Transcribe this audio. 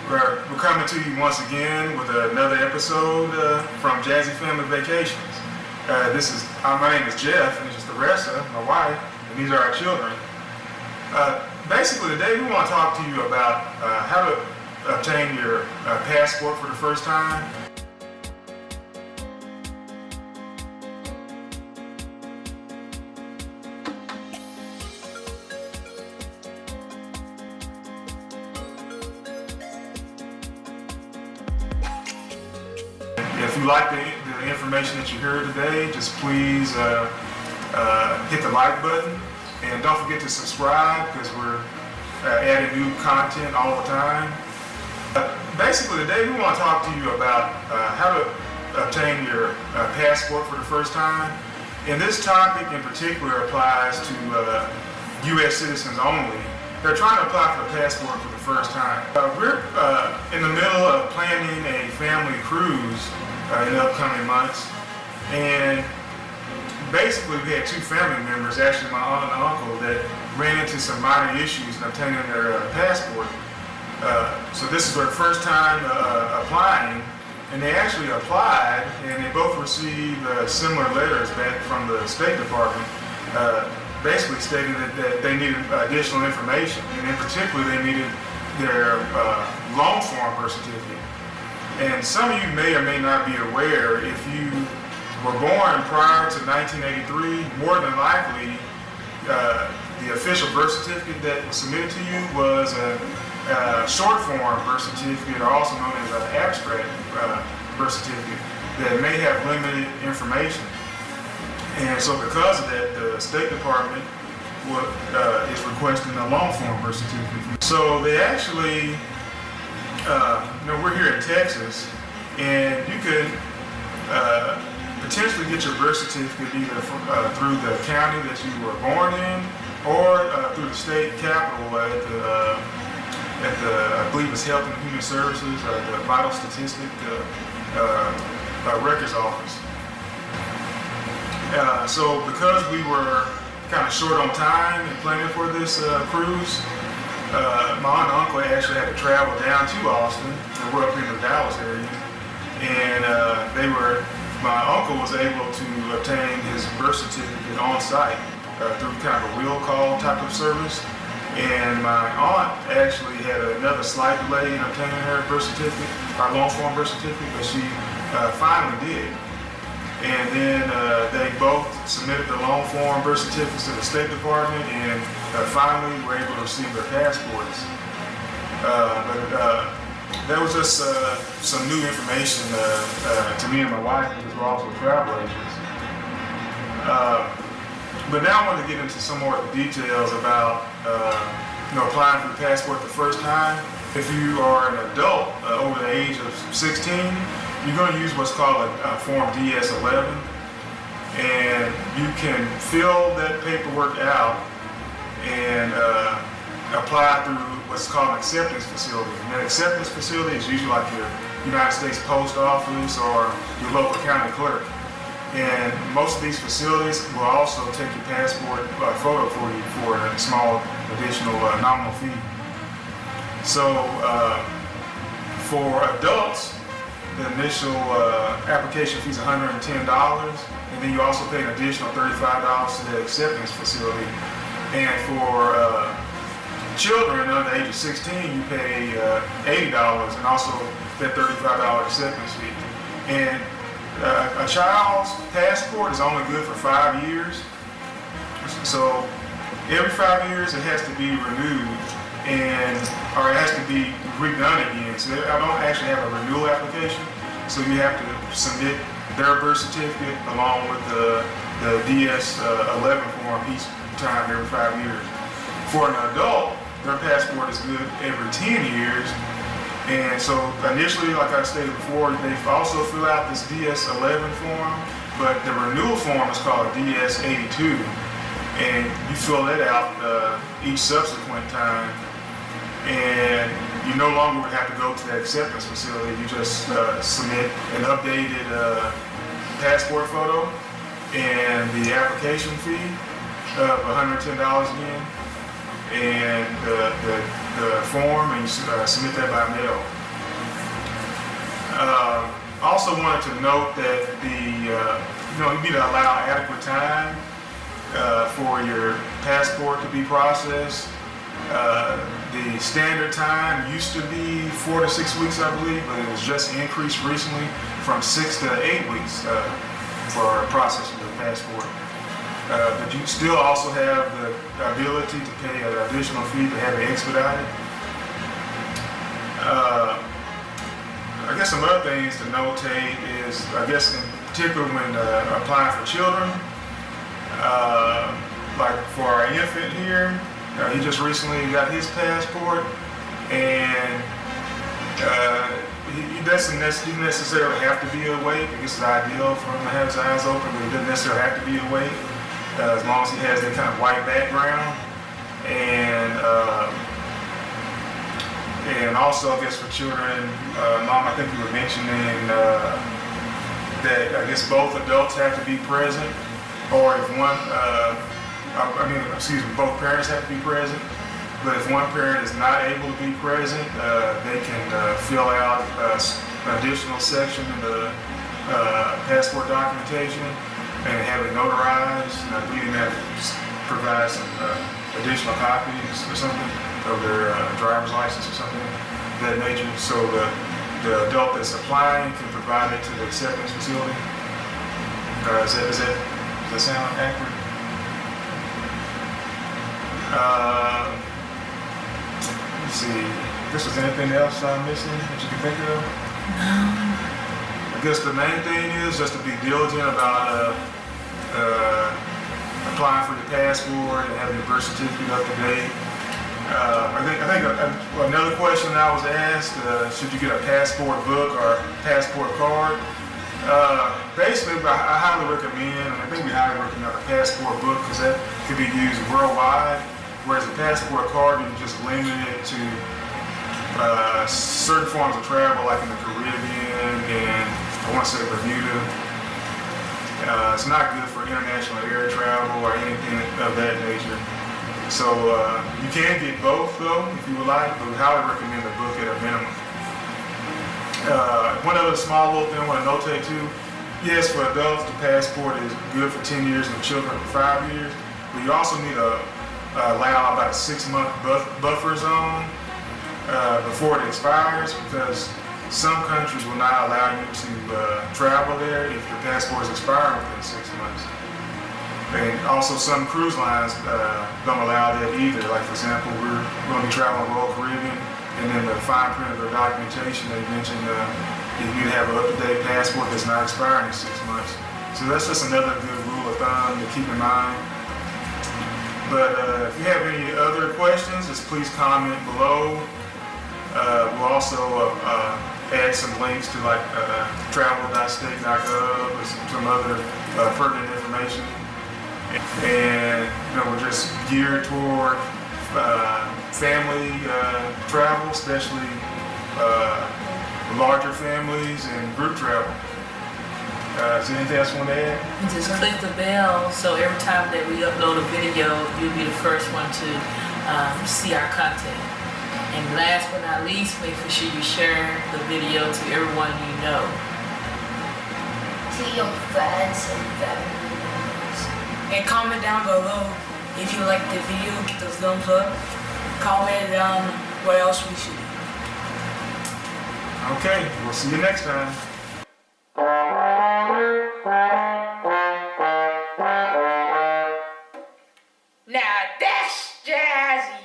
We're coming to you once again with another episode from Jazzy Family Vacations. My name is Jeff, and this is Teresa, my wife, and these are our children. Basically, today we want to talk to you about how to obtain your passport for the first time. If you like the information that you heard today, just please hit the like button, and don't forget to subscribe because we're adding new content all the time. Basically, today we want to talk to you about how to obtain your passport for the first time. And this topic in particular applies to U.S. citizens only. They're trying to apply for a passport for the first time. We're in the middle of planning a family cruise in the upcoming months, and basically we had two family members, actually my aunt and uncle, that ran into some minor issues in obtaining their passport. So this is their first time applying, and they actually applied, and they both received similar letters back from the State Department, basically stating that they needed additional information, and in particular they needed their loan form birth certificate. And some of you may or may not be aware, if you were born prior to 1983, more than likely the official birth certificate that was submitted to you was a short form birth certificate, or also known as an abstract birth certificate, that may have limited information. And so because of that, the State Department is requesting a long form birth certificate. So they actually, we're here in Texas, and you could potentially get your birth certificate either through the county that you were born in, or through the state capitol at the I believe it's Health and Human Services, the Vital Statistic Records Office. So because we were kind of short on time in planning for this cruise, my aunt and uncle actually had to travel down to Austin, and we're up in the Dallas area, and my uncle was able to obtain his birth certificate on site through kind of a wheel call type of service, and my aunt actually had another slight delay in obtaining her birth certificate, our long form birth certificate, but she finally did. And then they both submitted the long form birth certificates to the State Department, and finally were able to receive their passports. But that was just some new information to me and my wife, because we're also travel agents. But now I want to get into some more of the details about applying for the passport the first time. If you are an adult over the age of 16, you're going to use what's called a Form DS-11, and you can fill that paperwork out and apply through what's called an acceptance facility. And that acceptance facility is usually like your United States Post Office or your local county clerk. And most of these facilities will also take your passport photo for you for a small additional nominal fee. So for adults, the initial application fee is $110, and then you also pay an additional $35 to the acceptance facility. And for children under the age of 16, you pay $80 and also that $35 acceptance fee. And a child's passport is only good for 5 years. So every 5 years it has to be renewed, or it has to be redone again. So I don't actually have a renewal application. So you have to submit their birth certificate along with the DS-11 form each time every 5 years. For an adult, their passport is good every 10 years. And so initially, like I stated before, they also fill out this DS-11 form, but the renewal form is called DS-82. And you fill that out each subsequent time, and you no longer would have to go to the acceptance facility. You just submit an updated passport photo and the application fee of $110 again. and the form, and you submit that by mail. Also wanted to note that you need to allow adequate time for your passport to be processed. The standard time used to be 4 to 6 weeks, I believe, but it was just increased recently from 6 to 8 weeks for processing your passport. But you still also have the ability to pay an additional fee to have it expedited. I guess some other things to notate is, I guess in particular when applying for children, like for our infant here, he just recently got his passport, and he doesn't necessarily have to be awake. I guess it's ideal for him to have his eyes open, but he doesn't necessarily have to be awake as long as he has that kind of white background. And also, I guess for children, Mom, I think you were mentioning that I guess both adults have to be present, or if one, both parents have to be present. But if one parent is not able to be present, they can fill out an additional section in the passport documentation and have it notarized. And I believe that provides some additional copies or something of their driver's license or something of that nature. So the adult that's applying can provide it to the acceptance facility. Does that sound accurate? Let's see. I guess there's anything else I'm missing that you can think of? No. I guess the main thing is just to be diligent about applying for your passport and having your birth certificate up to date. I think another question I was asked, should you get a passport book or passport card? Basically, I highly recommend, and I think we highly recommend a passport book because that could be used worldwide, whereas a passport card, you can just limit it to certain forms of travel, like in the Caribbean and I want to say Bermuda. It's not good for international air travel or anything of that nature. So you can get both though, if you would like, but we highly recommend the book at a minimum. One other small little thing I want to notate too, yes, for adults, the passport is good for 10 years and for children for 5 years, but you also need to allow about a 6-month buffer zone before it expires, because some countries will not allow you to travel there if your passport is expiring within 6 months. And also some cruise lines don't allow that either. Like for example, we're going to be traveling Royal Caribbean, and then the fine print of their documentation, they mentioned you need to have an up-to-date passport that's not expiring in 6 months. So that's just another good rule of thumb to keep in mind. But if you have any other questions, just please comment below. We'll also add some links to like travel.state.gov or some other pertinent information. And we're just geared toward family travel, especially larger families and group travel. Is there anything else you want to add? And just click the bell so every time that we upload a video, you'll be the first one to see our content. And last but not least, make sure you share the video to everyone you know. To your friends and family members. And comment down below if you like the video, get those thumbs up. Comment down what else we should do. Okay, we'll see you next time. Now that's jazzy.